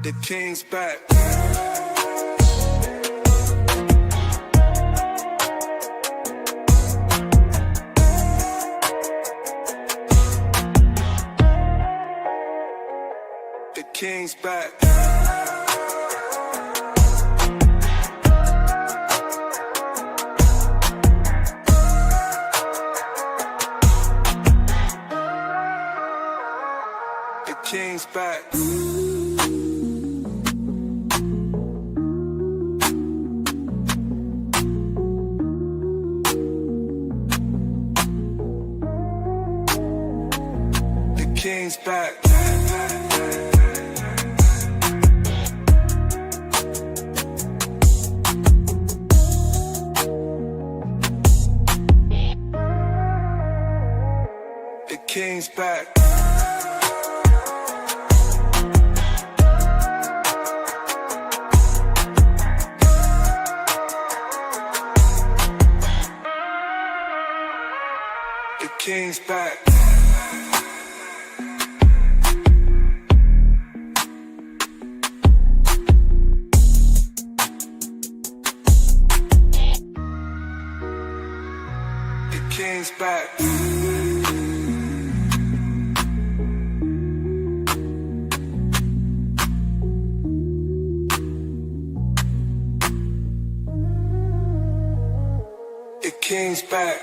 The king's back. The king's back. The king's back. The king's back. The king's back. The king's back. The king's back. The king's back.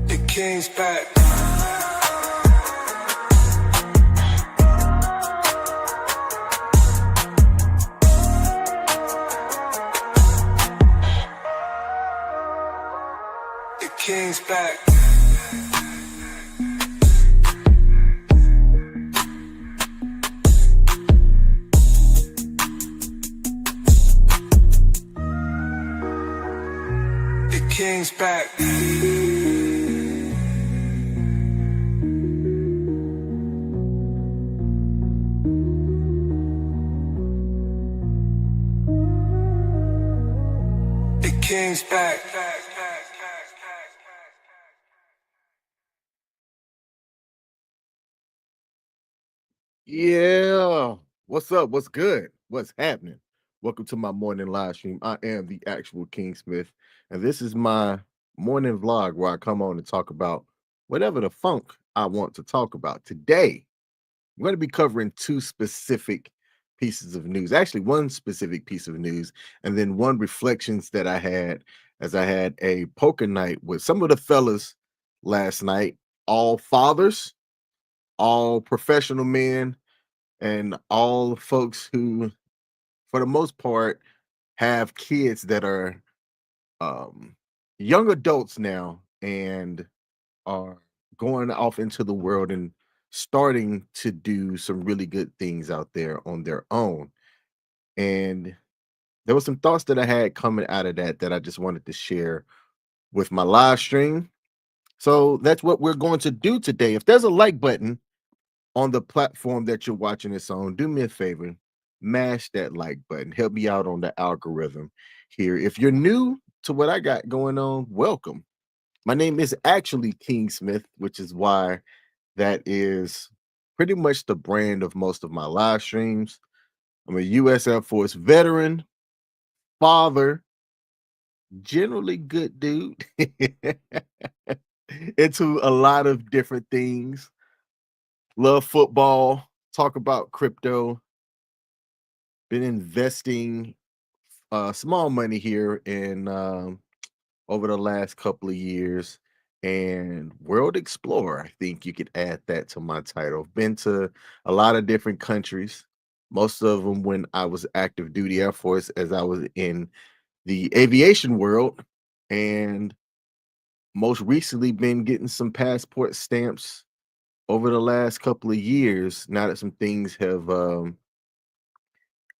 The king's back. The king's back. The king's back. The king's back. Yeah. What's up? What's good? What's happening? Welcome to my morning live stream. I am the actual King Smith, and this is my morning vlog where I come on and talk about whatever the funk I want to talk about. Today, I'm going to be covering two specific pieces of news. Actually, one specific piece of news, and then one reflections that I had as I had a poker night with some of the fellas last night, all fathers, all professional men, and all folks who, for the most part, have kids that are um, young adults now and are going off into the world and starting to do some really good things out there on their own. And there were some thoughts that I had coming out of that I just wanted to share with my live stream. So that's what we're going to do today. If there's a like button on the platform that you're watching this on, do me a favor, mash that like button. Help me out on the algorithm here. If you're new to what I got going on, welcome. My name is actually King Smith, which is why that is pretty much the brand of most of my live streams. I'm a U.S. Air Force veteran, father, generally good dude, into a lot of different things. Love football, talk about crypto, been investing small money here in over the last couple of years, and world explorer. I think you could add that to my title. Been to a lot of different countries, most of them when I was active duty Air Force, as I was in the aviation world, and most recently been getting some passport stamps over the last couple of years. Now that some things have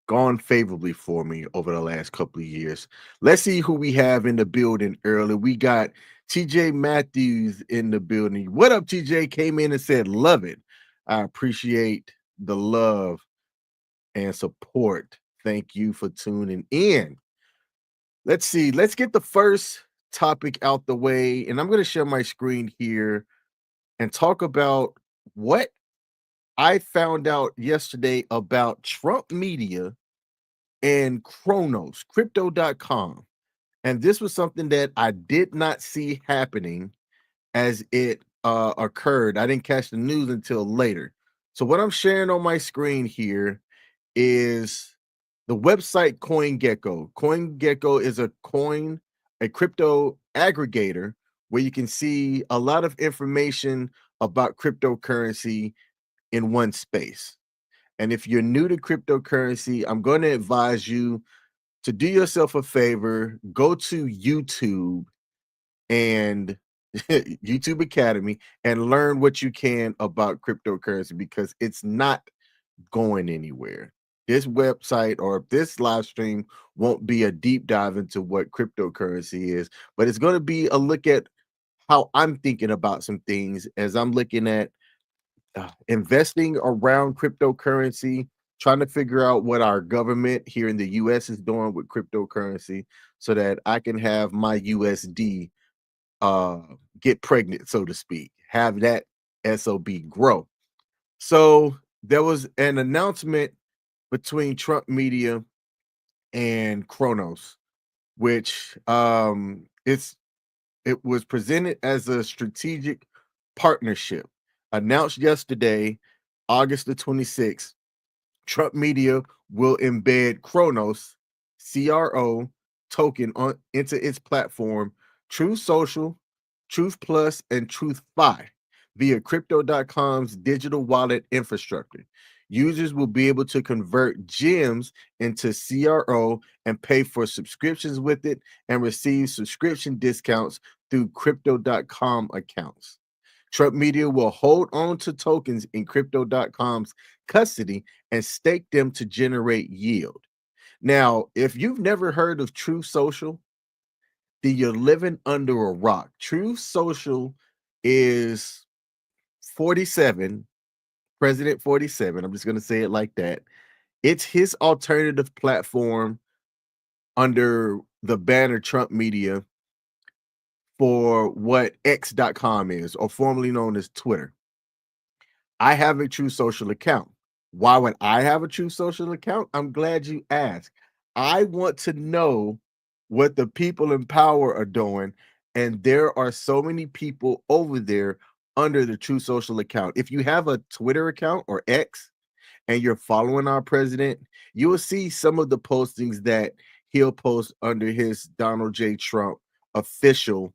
gone favorably for me over the last couple of years. Let's see who we have in the building early. We got TJ Matthews in the building. What up, TJ? Came in and said, love it. I appreciate the love and support. Thank you for tuning in. let's see. Let's get the first topic out the way, and I'm going to share my screen here and talk about what I found out yesterday about Trump Media and Cronos, crypto.com. And this was something that I did not see happening as it occurred. I didn't catch the news until later. So, what I'm sharing on my screen here is the website CoinGecko. CoinGecko is a crypto aggregator where you can see a lot of information about cryptocurrency in one space. And if you're new to cryptocurrency, I'm going to advise you to do yourself a favor, go to YouTube and YouTube Academy and learn what you can about cryptocurrency because it's not going anywhere. This website or this live stream won't be a deep dive into what cryptocurrency is, but it's going to be a look at how I'm thinking about some things as I'm looking at investing around cryptocurrency, trying to figure out what our government here in the US is doing with cryptocurrency so that I can have my USD uh get pregnant, so to speak, have that SOB grow. So there was an announcement between Trump Media and Kronos, which it was presented as a strategic partnership announced yesterday, August the 26th. Trump Media will embed Kronos CRO token on into its platform, Truth Social, Truth Plus, and Truth Fi via crypto.com's digital wallet infrastructure. Users will be able to convert gems into CRO and pay for subscriptions with it and receive subscription discounts through crypto.com accounts. Trump Media will hold on to tokens in crypto.com's custody and stake them to generate yield. Now, if you've never heard of Truth Social, then you're living under a rock. Truth Social is 47, President 47. I'm just going to say it like that. It's his alternative platform under the banner Trump Media for what X.com is, or formerly known as Twitter. I have a True Social account. Why would I have a True Social account? I'm glad you asked. I want to know what the people in power are doing. And there are so many people over there under the True Social account. If you have a Twitter account or X and you're following our president, you will see some of the postings that he'll post under his Donald J. Trump official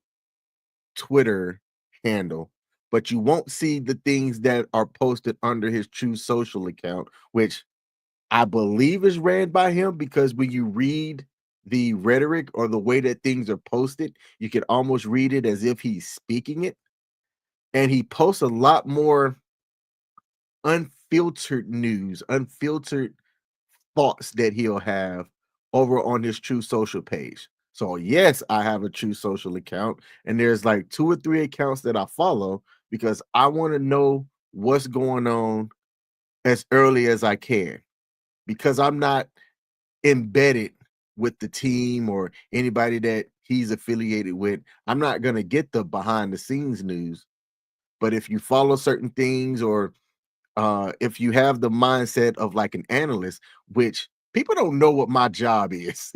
Twitter handle, but you won't see the things that are posted under his True Social account, which I believe is ran by him because when you read the rhetoric or the way that things are posted, you can almost read it as if he's speaking it. And he posts a lot more unfiltered news, unfiltered thoughts that he'll have over on his True Social page. So yes, I have a True Social account, and there's like 2 or 3 accounts that I follow because I want to know what's going on as early as I can because I'm not embedded with the team or anybody that he's affiliated with. I'm not going to get the behind the scenes news, but if you follow certain things or if you have the mindset of like an analyst, which people don't know what my job is.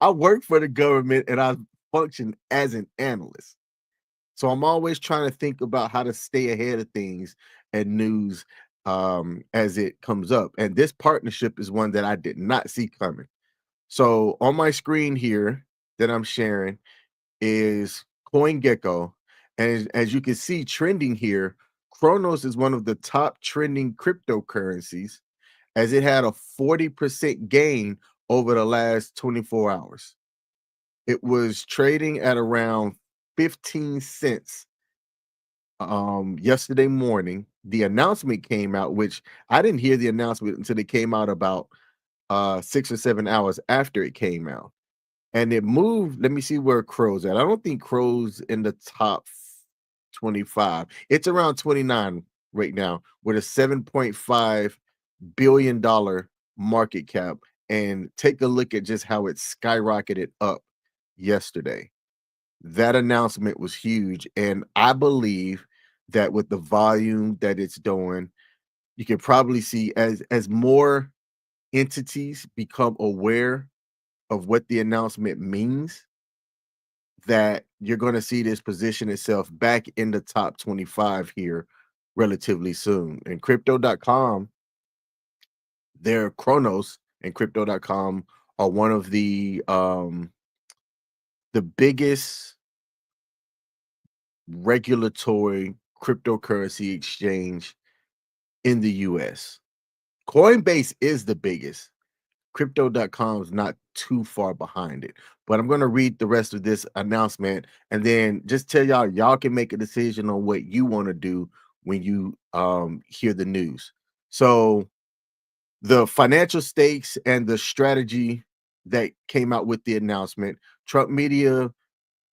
I work for the government and I function as an analyst. So I'm always trying to think about how to stay ahead of things and news as it comes up. And this partnership is one that I did not see coming. So on my screen here that I'm sharing is CoinGecko. And as you can see trending here, Kronos is one of the top trending cryptocurrencies as it had a 40% gain over the last 24 hours. It was trading at around 15 cents yesterday morning. The announcement came out, which I didn't hear the announcement until it came out about 6 or 7 hours after it came out. And it moved. Let me see where Crow's at. I don't think Crow's in the top 25. It's around 29 right now with a $7.5 billion market cap and take a look at just how it skyrocketed up yesterday. That announcement was huge, and I believe that with the volume that it's doing, you can probably see as more entities become aware of what the announcement means, that you're going to see this position itself back in the top 25 here relatively soon. And crypto.com, their Cronos and crypto.com are one of the biggest regulatory cryptocurrency exchange in the US. Coinbase is the biggest. Crypto.com is not too far behind it. But I'm going to read the rest of this announcement and then just tell y'all can make a decision on what you want to do when you hear the news. So the financial stakes and the strategy that came out with the announcement, Trump Media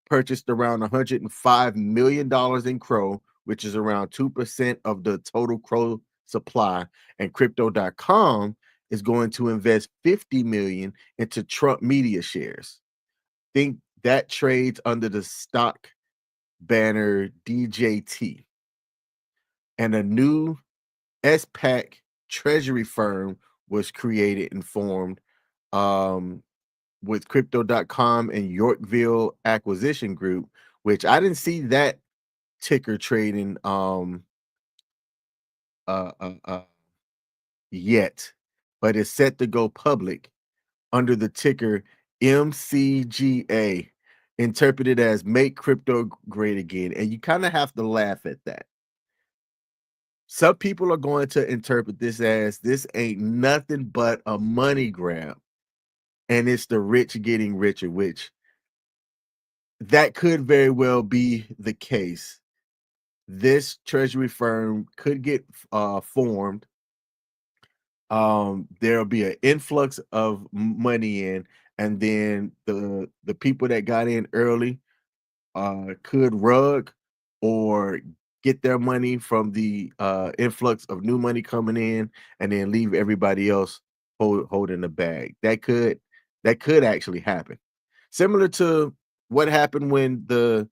purchased around $105 million in Crow, which is around 2% of the total Crow supply. And crypto.com is going to invest 50 million into Trump Media shares. Think that trades under the stock banner DJT. And a new SPAC treasury firm was created and formed with crypto.com and Yorkville Acquisition Group, which I didn't see that ticker trading uh, uh, uh yet, but it's set to go public under the ticker MCGA, interpreted as make crypto great again. And you kind of have to laugh at that. Some people are going to interpret this as this ain't nothing but a money grab, and it's the rich getting richer, which that could very well be the case. This treasury firm could get formed. There'll be an influx of money in, and then the people that got in early could rug or get their money from the influx of new money coming in, and then leave everybody else holding the bag. That could actually happen, similar to what happened when the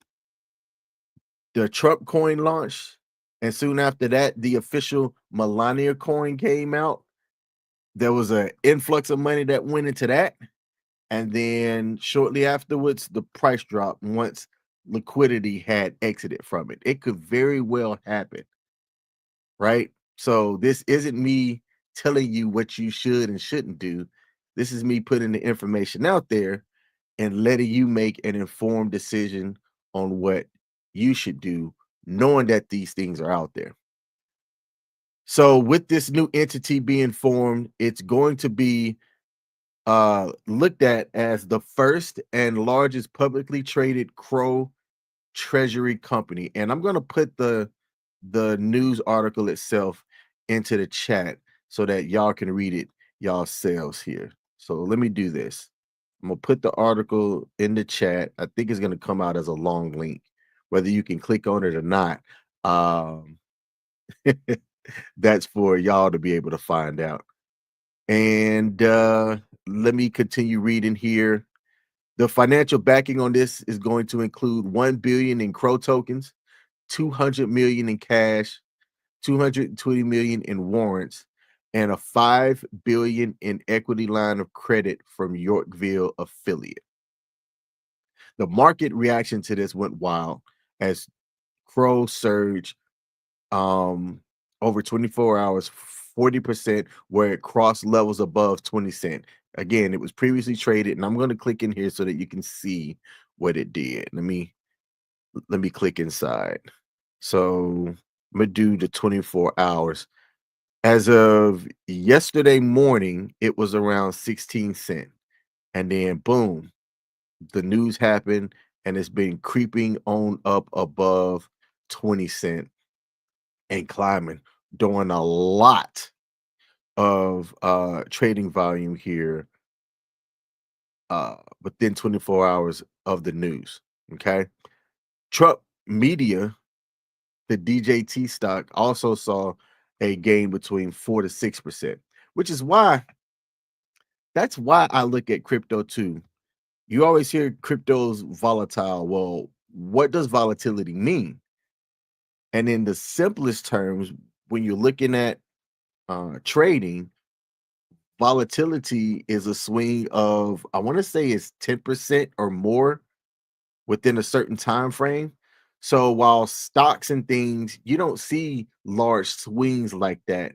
Trump coin launched, and soon after that, the official Melania coin came out. There was an influx of money that went into that, and then shortly afterwards, the price dropped once liquidity had exited from it. It could very well happen, right? So this isn't me telling you what you should and shouldn't do. This is me putting the information out there and letting you make an informed decision on what you should do, knowing that these things are out there. So with this new entity being formed, it's going to be looked at as the first and largest publicly traded Crow treasury company. And I'm going to put the news article itself into the chat so that y'all can read it yourselves here. So let me do this. I'm gonna put the article in the chat. I think it's gonna come out as a long link, whether you can click on it or not. Um, that's for y'all to be able to find out. And let me continue reading here. The financial backing on this is going to include 1 billion in Crow tokens, 200 million in cash, 220 million in warrants, and a 5 billion in equity line of credit from Yorkville affiliate. The market reaction to this went wild as Crow surged over 24 hours, 40%, where it crossed levels above 20 cent. Again, it was previously traded, and I'm going to click in here so that you can see what it did. Let me click inside. So I'm gonna do the 24 hours. As of yesterday morning, it was around 16 cent. And then boom, the news happened and it's been creeping on up above 20 cent and climbing, doing a lot of trading volume here within 24 hours of the news. Okay. Trump Media, the DJT stock, also saw a gain between 4 to 6%, which is why That's why I look at crypto too. You always hear crypto's volatile. Well, what does volatility mean? And in the simplest terms, when you're looking at trading, volatility is a swing of, I want to say it's 10% or more within a certain time frame. So while stocks and things, you don't see large swings like that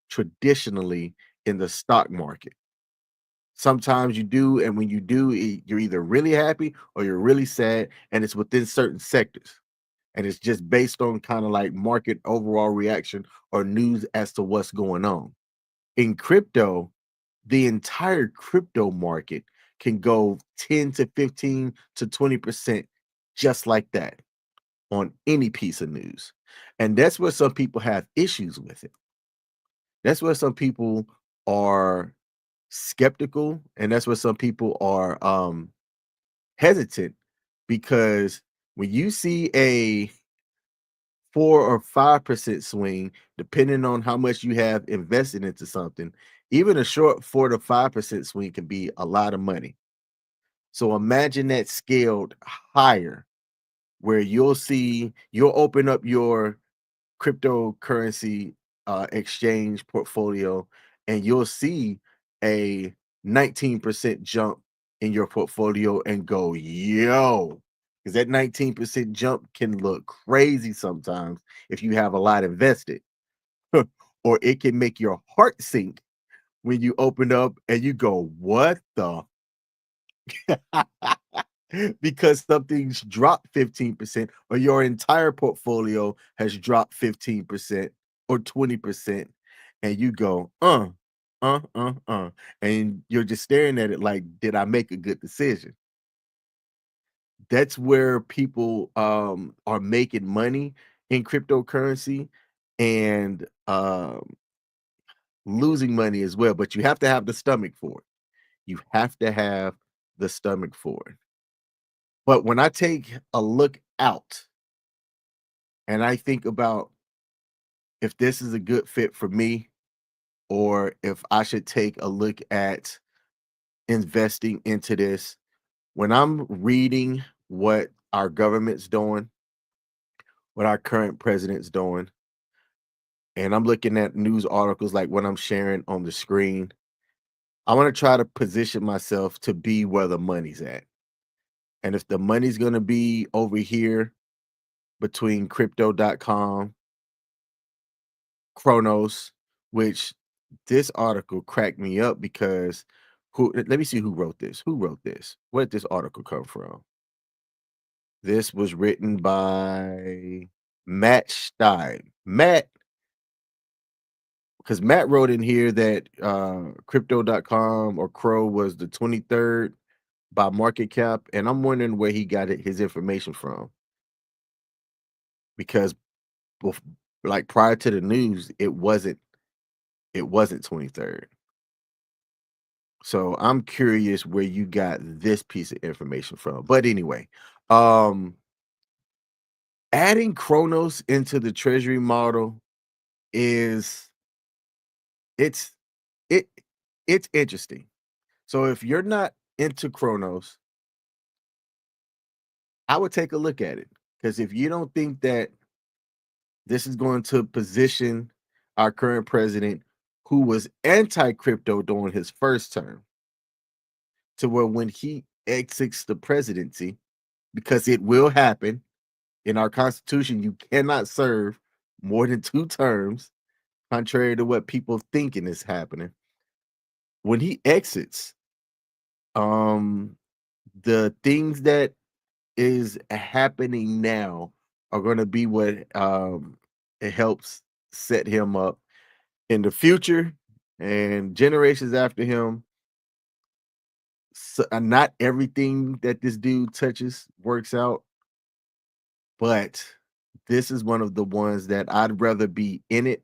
traditionally in the stock market. Sometimes you do, and when you do, you're either really happy or you're really sad, and it's within certain sectors. And it's just based on kind of like market overall reaction or news as to what's going on. In crypto, the entire crypto market can go 10 to 15 to 20% just like that on any piece of news. And that's where some people have issues with it. That's where some people are skeptical, and that's where some people are hesitant, because when you see a 4 or 5% swing, depending on how much you have invested into something, even a short 4 to 5% swing can be a lot of money. So imagine that scaled higher, where you'll open up your cryptocurrency exchange portfolio, and you'll see a 19% jump in your portfolio and go, yo, because that 19% jump can look crazy sometimes if you have a lot invested. Or it can make your heart sink when you open up and you go, what the because something's dropped 15% or your entire portfolio has dropped 15% or 20%, and you go, and you're just staring at it like, did I make a good decision? That's where people are making money in cryptocurrency, and losing money as well, but you have to have the stomach for it. You have to have the stomach for it. But when I take a look out and I think about if this is a good fit for me, or if I should take a look at investing into this, when I'm reading what our government's doing, what our current president's doing, and I'm looking at news articles like what I'm sharing on the screen, I want to try to position myself to be where the money's at. And if the money's going to be over here between crypto.com, Cronos, which this article cracked me up because let me see who wrote this. Who wrote this? Where did this article come from? This was written by Matt Stein. Because Matt wrote in here that crypto.com or Crow was the 23rd by market cap, and I'm wondering where he got his information from, because bef- like prior to the news, it wasn't 23rd. So I'm curious where you got this piece of information from. But anyway, um adding Chronos into the treasury model is it's it it's interesting. So if you're not into Chronos, I would take a look at it, because if you don't think that this is going to position our current president, who was anti-crypto during his first term, to where when he exits the presidency, because it will happen in our constitution, you cannot serve more than 2 terms, contrary to what people thinking is happening. When he exits, um, the things that is happening now are going to be what it helps set him up in the future and generations after him. So, not everything that this dude touches works out, but this is one of the ones that I'd rather be in it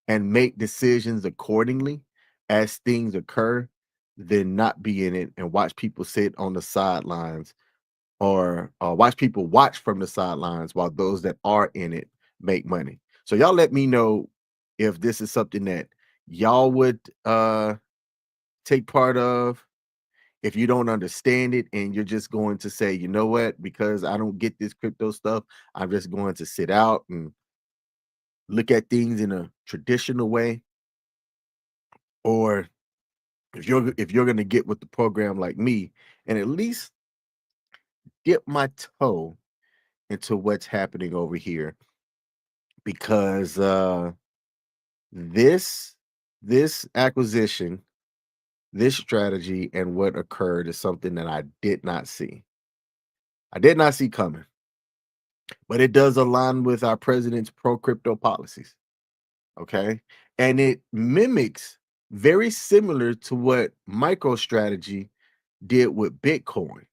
and make decisions accordingly as things occur than not be in it and watch people sit on the sidelines, or watch people watch from the sidelines while those that are in it make money. So y'all let me know if this is something that y'all would take part of, if you don't understand it and you're just going to say, you know what, because I don't get this crypto stuff, I'm just going to sit out and look at things in a traditional way. Or if you're going to get with the program like me and at least dip my toe into what's happening over here, because this this acquisition, this strategy, and what occurred is something that I did not see. I did not see coming, but it does align with our president's pro crypto policies. Okay. And it mimics very similar to what MicroStrategy did with Bitcoin.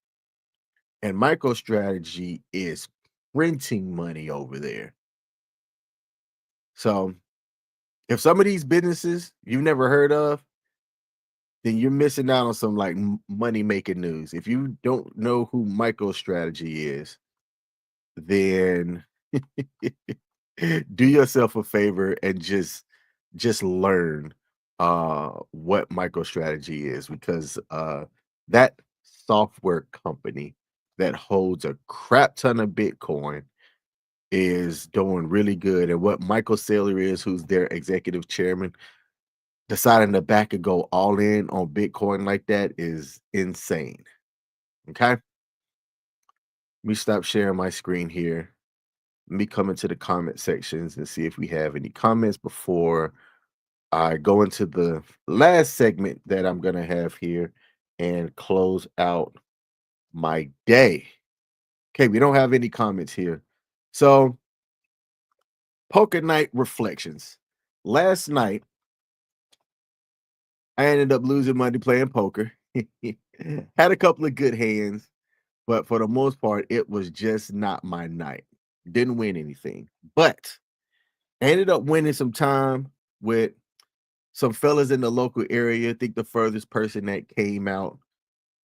And MicroStrategy is printing money over there. So if some of these businesses you've never heard of, then you're missing out on some like money making news. If you don't know who MicroStrategy is, then do yourself a favor and just learn what MicroStrategy is, because that software company that holds a crap ton of Bitcoin is doing really good. And what Michael Saylor is, who's their executive chairman, deciding to back and go all in on Bitcoin like that is insane. Okay. Let me stop sharing my screen here. Let me come into the comment sections and see if we have any comments before I go into the last segment that I'm going to have here and close out my day. Okay, we don't have any comments here. So, poker night reflections. Last night, I ended up losing money playing poker. Had a couple of good hands, but for the most part, it was just not my night. Didn't win anything, but I ended up winning some time with some fellas in the local area. I think the furthest person that came out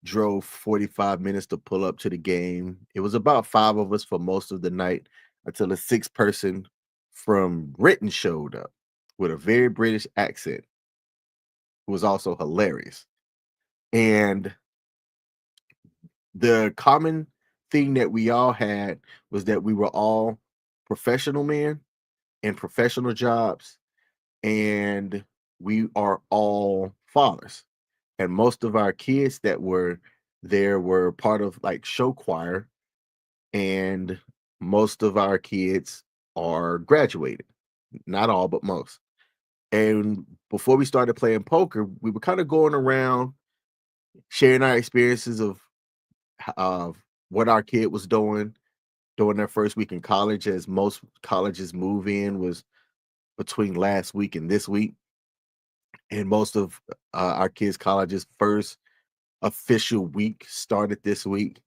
drove 45 minutes to pull up to the game. It was about 5 of us for most of the night until a 6th person from Britain showed up with a very British accent, who was also hilarious. And the common thing that we all had was that we were all professional men in professional jobs, and we are all fathers. And most of our kids that were there were part of like show choir, and most of our kids are graduated. Not all, but most. And before we started playing poker, we were kind of going around sharing our experiences of what our kid was doing during their first week in college, as most colleges move in was between last week and this week. And most of our kids' college's first official week started this week.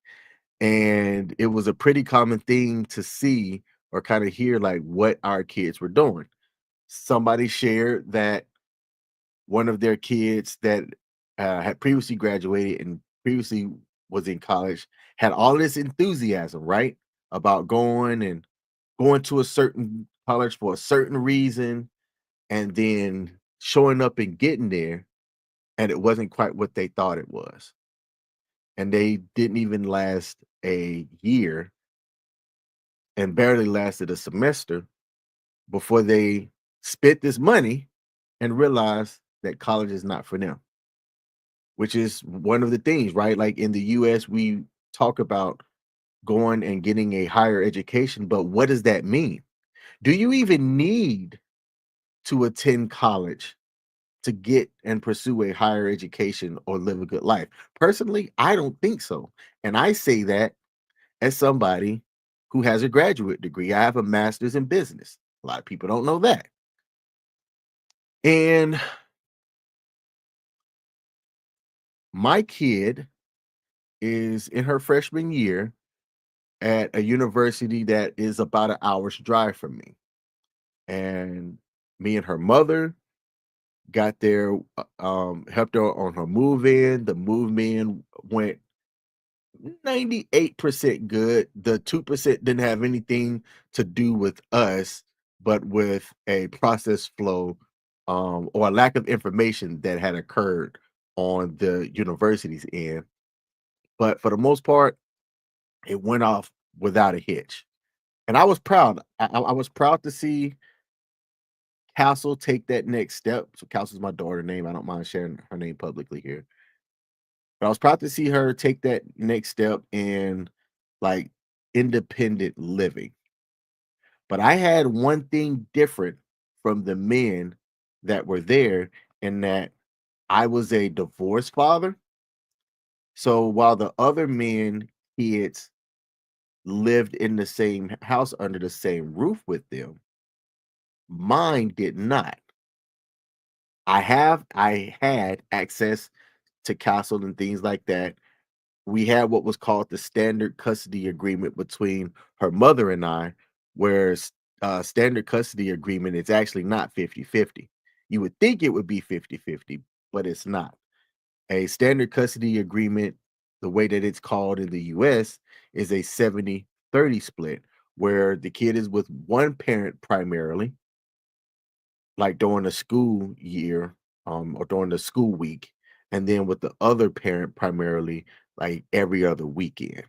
And it was a pretty common thing to see or kind of hear like what our kids were doing. Somebody shared that one of their kids that had previously graduated and previously was in college had all this enthusiasm, right? About going to a certain college for a certain reason, and then showing up and getting there, and it wasn't quite what they thought it was. And they didn't even last a year and barely lasted a semester before they spent this money and realized that college is not for them, which is one of the things, right? Like in the US, we talk about going and getting a higher education, but what does that mean? Do you even need to attend college to get and pursue a higher education or live a good life? Personally, I don't think so. And I say that as somebody who has a graduate degree. I have a master's in business. A lot of people don't know that. And my kid is in her freshman year at a university that is about an hour's drive from me. And me and her mother got there, helped her on her move in. The move in went 98% good. The 2% didn't have anything to do with us, but with a process flow or a lack of information that had occurred on the university's end. But for the most part, it went off without a hitch. And I was proud. I was proud to see Castle take that next step. So Castle's my daughter name. I don't mind sharing her name publicly here. But I was proud to see her take that next step in like independent living. But I had one thing different from the men that were there in that I was a divorced father. So while the other men kids lived in the same house under the same roof with them, mine did not. I had access to castle and things like that. We had what was called the standard custody agreement between her mother and I, whereas standard custody agreement is actually not 50-50. You would think it would be 50-50, but it's not. A standard custody agreement, the way that it's called in the US, is a 70-30 split, where the kid is with one parent primarily, like during the school year, or during the school week, and then with the other parent primarily like every other weekend.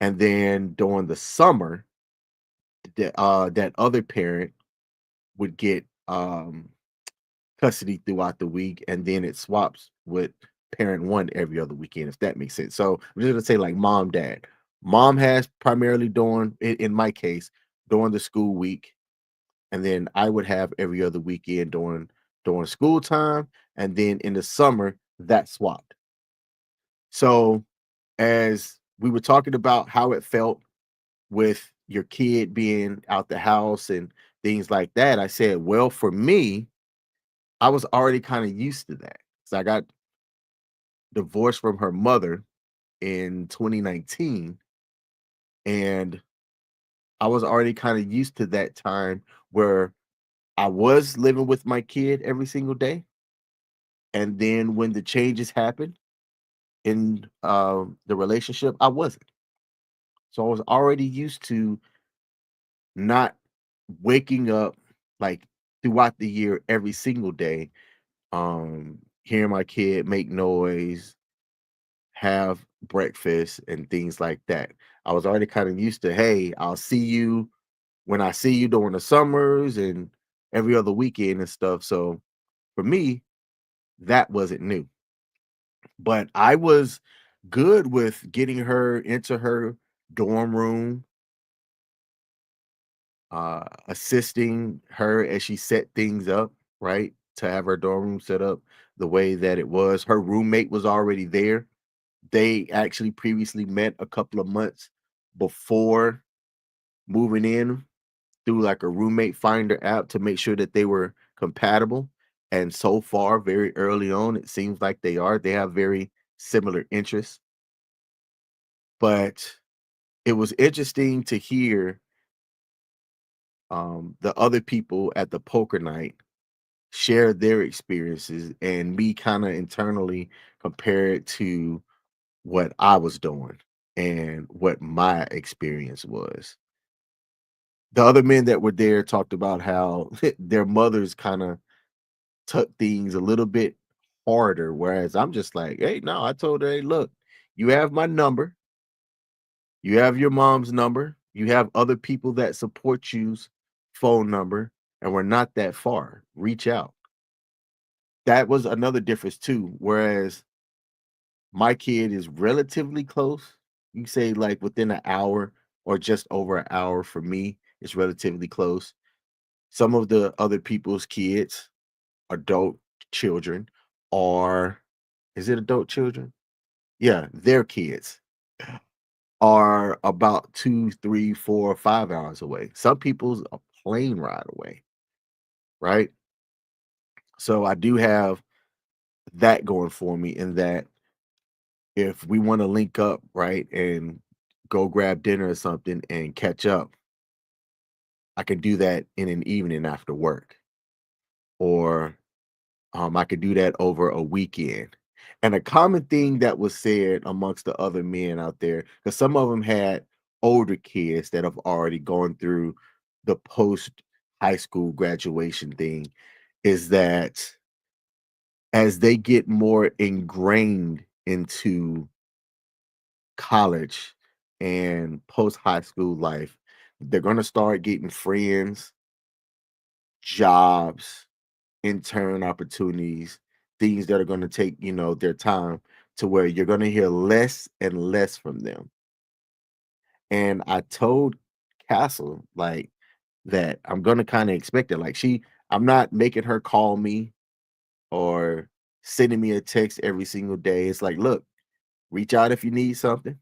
And then during the summer, that other parent would get custody throughout the week, and then it swaps with parent one every other weekend, if that makes sense. So I'm just gonna say like mom, dad. Mom has primarily during in my case during the school week, and then I would have every other weekend during school time, and then in the summer that swapped. So as we were talking about how it felt with your kid being out the house and things like that, I said, well, for me, I was already kind of used to that. So I got divorced from her mother in 2019, and I was already kind of used to that time where I was living with my kid every single day. And then when the changes happened in the relationship, I wasn't. So I was already used to not waking up like throughout the year every single day, hearing my kid make noise, have breakfast, and things like that. I was already kind of used to, hey, I'll see you when I see you during the summers and every other weekend and stuff. So for me, that wasn't new. But I was good with getting her into her dorm room, assisting her as she set things up, right? To have her dorm room set up the way that it was. Her roommate was already there. They actually previously met a couple of months before moving in through like a roommate finder app to make sure that they were compatible. And so far, very early on, it seems like they are. They have very similar interests. But it was interesting to hear the other people at the poker night share their experiences and me kind of internally compare it to what I was doing and what my experience was. The other men that were there talked about how their mothers kind of took things a little bit harder, whereas I'm just like, hey, no, I told her, hey, look, you have my number, you have your mom's number, you have other people that support you's phone number, and we're not that far. Reach out. That was another difference too. Whereas my kid is relatively close. You say like within an hour or just over an hour for me, it's relatively close. Some of the other people's kids, adult children, are is it adult children? Yeah, their kids are about 2, 3, 4, 5 hours away. Some people's a plane ride away, right? So I do have that going for me in that if we want to link up, right, and go grab dinner or something and catch up, I can do that in an evening after work, or I could do that over a weekend. And a common thing that was said amongst the other men out there, because some of them had older kids that have already gone through the post high school graduation thing, is that as they get more ingrained into college and post high school life, they're going to start getting friends, jobs, intern opportunities, things that are going to take, their time, to where you're going to hear less and less from them. And I told Castle like that I'm going to kind of expect it. Like I'm not making her call me or sending me a text every single day. It's like, look, reach out if you need something.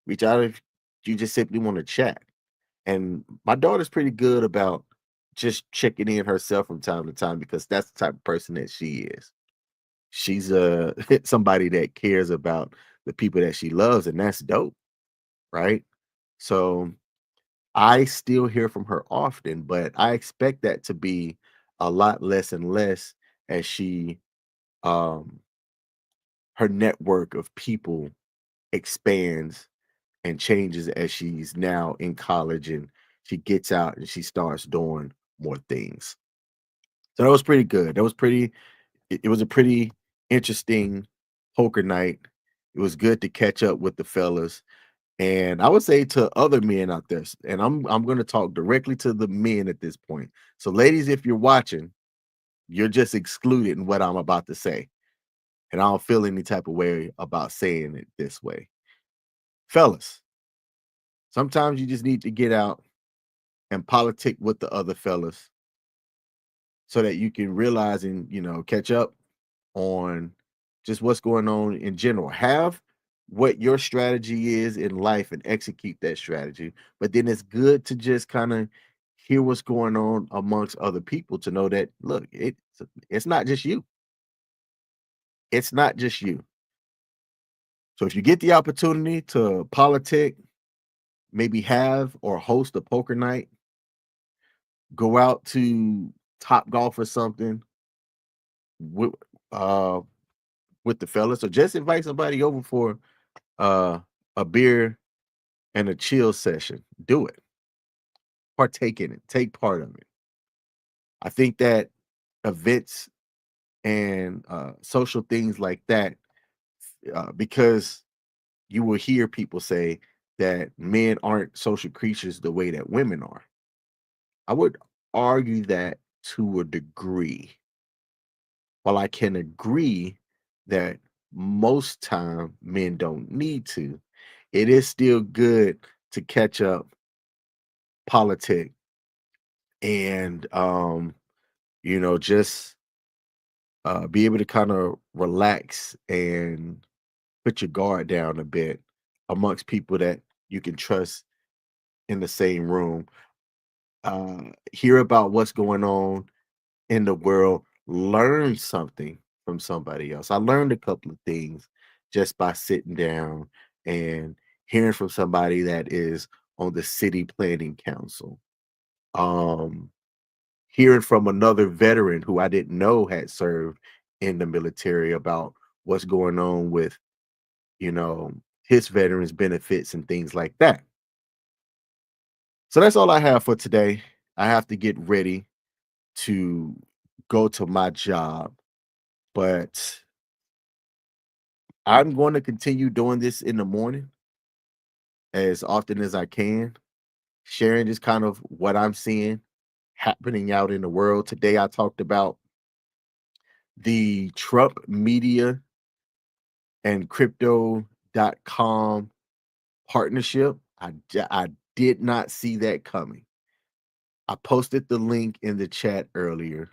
Reach out if you just simply want to chat. And my daughter's pretty good about just checking in herself from time to time, because that's the type of person that she is. She's somebody that cares about the people that she loves, and that's dope, right? So I still hear from her often, but I expect that to be a lot less and less as um her network of people expands and changes as she's now in college and she gets out and she starts doing more things. So that was pretty good. It was a pretty interesting poker night. It was good to catch up with the fellas. And I would say to other men out there, and I'm going to talk directly to the men at this point. So ladies, if you're watching, you're just excluded in what I'm about to say. And I don't feel any type of way about saying it this way. Fellas, sometimes you just need to get out and politic with the other fellas so that you can realize and catch up on just what's going on in general. Have what your strategy is in life and execute that strategy. But then it's good to just kind of hear what's going on amongst other people to know that, look, it's not just you. It's not just you. So if you get the opportunity to politic, maybe have or host a poker night, go out to Top Golf or something with uh with the fellas, or just invite somebody over for uh a beer and a chill session. Do it. Partake in it. Take part of it. I think that events and social things like that, because you will hear people say that men aren't social creatures the way that women are. I would argue that to a degree. While I can agree that most time men don't need to, it is still good to catch up, politic, and just be able to kind of relax and put your guard down a bit amongst people that you can trust in the same room. Hear about what's going on in the world, learn something from somebody else. I learned a couple of things just by sitting down and hearing from somebody that is on the city planning council. Um, Hearing from another veteran who I didn't know had served in the military about what's going on with, you know, his veterans benefits and things like that. So that's all I have for today. I have to get ready to go to my job, but I'm going to continue doing this in the morning as often as I can, sharing just kind of what I'm seeing happening out in the world. Today, I talked about the Trump Media and Crypto.com partnership. I did not see that coming. I posted the link in the chat earlier.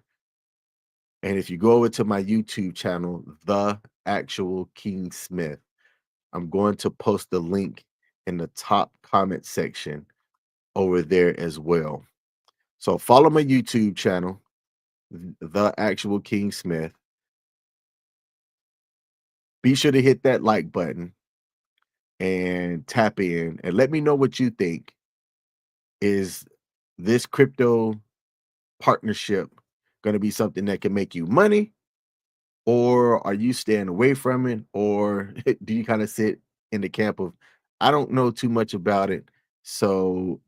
And if you go over to my YouTube channel, The Actual King Smith, I'm going to post the link in the top comment section over there as well. So follow my YouTube channel, The Actual King Smith. Be sure to hit that like button and tap in and let me know what you think. Is this crypto partnership going to be something that can make you money, or are you staying away from it, or do you kind of sit in the camp of, I don't know too much about it, so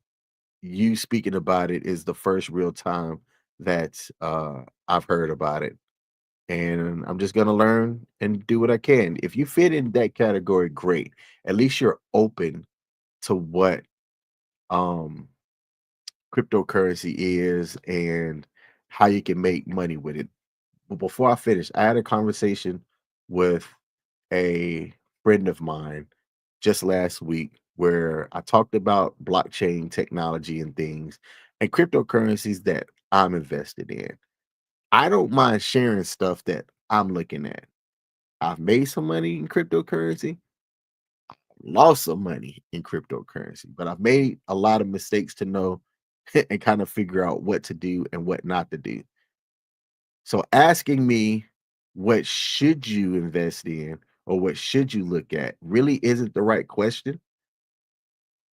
you speaking about it is the first real time that I've heard about it. and I'm just gonna learn and do what I can. If you fit in that category, great. At least you're open to what um cryptocurrency is and how you can make money with it. But before I finish, I had a conversation with a friend of mine just last week where I talked about blockchain technology and things and cryptocurrencies that I'm invested in. I don't mind sharing stuff that I'm looking at. I've made some money in cryptocurrency, lost some money in cryptocurrency, but I've made a lot of mistakes to know and kind of figure out what to do and what not to do. So asking me what should you invest in or what should you look at really isn't the right question.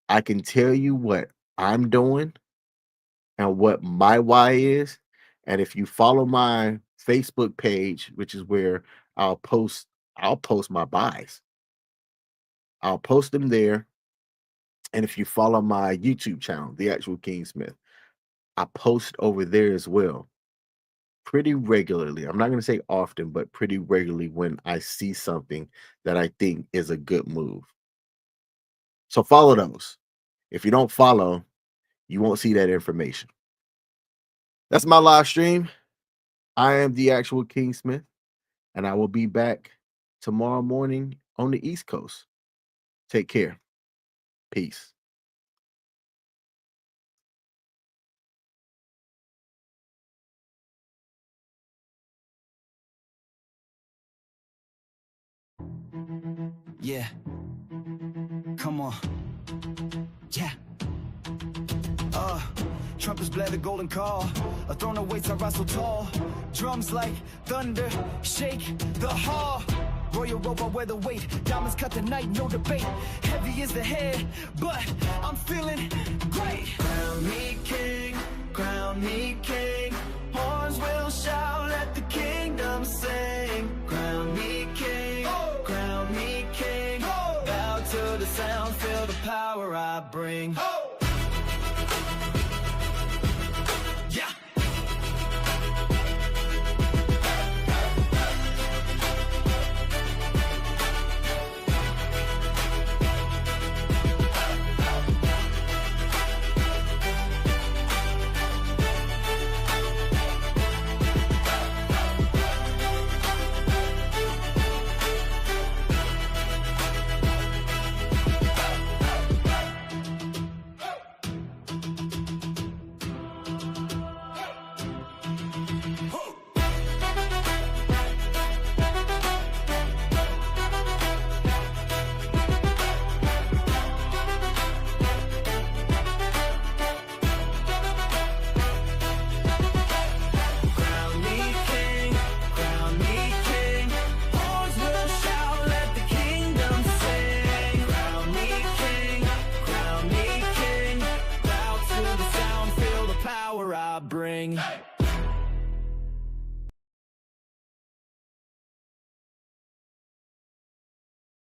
I can tell you what I'm doing and what my why is. And if you follow my Facebook page, which is where I'll post I'll post my buys. I'll post them there. And if you follow my YouTube channel, The Actual King Smith, I post over there as well pretty regularly. I'm not going to say often, but pretty regularly when I see something that I think is a good move. So follow those. If you don't follow, you won't see that information. That's my live stream. I am the actual King Smith, and I will be back tomorrow morning on the East Coast. Take care. Peace. Yeah. Come on. Yeah. Trumpets blare the golden call. A throne awaits, I rise so tall. Drums like thunder, shake the hall. Royal robe, I wear the weight. Diamonds cut the night, no debate. Heavy is the head, but I'm feeling great. Crown me king, crown me king. Horns will shout, let the kingdom sing. Crown me king, crown me king. Bow to the sound, feel the power I bring. Yeah. Bring.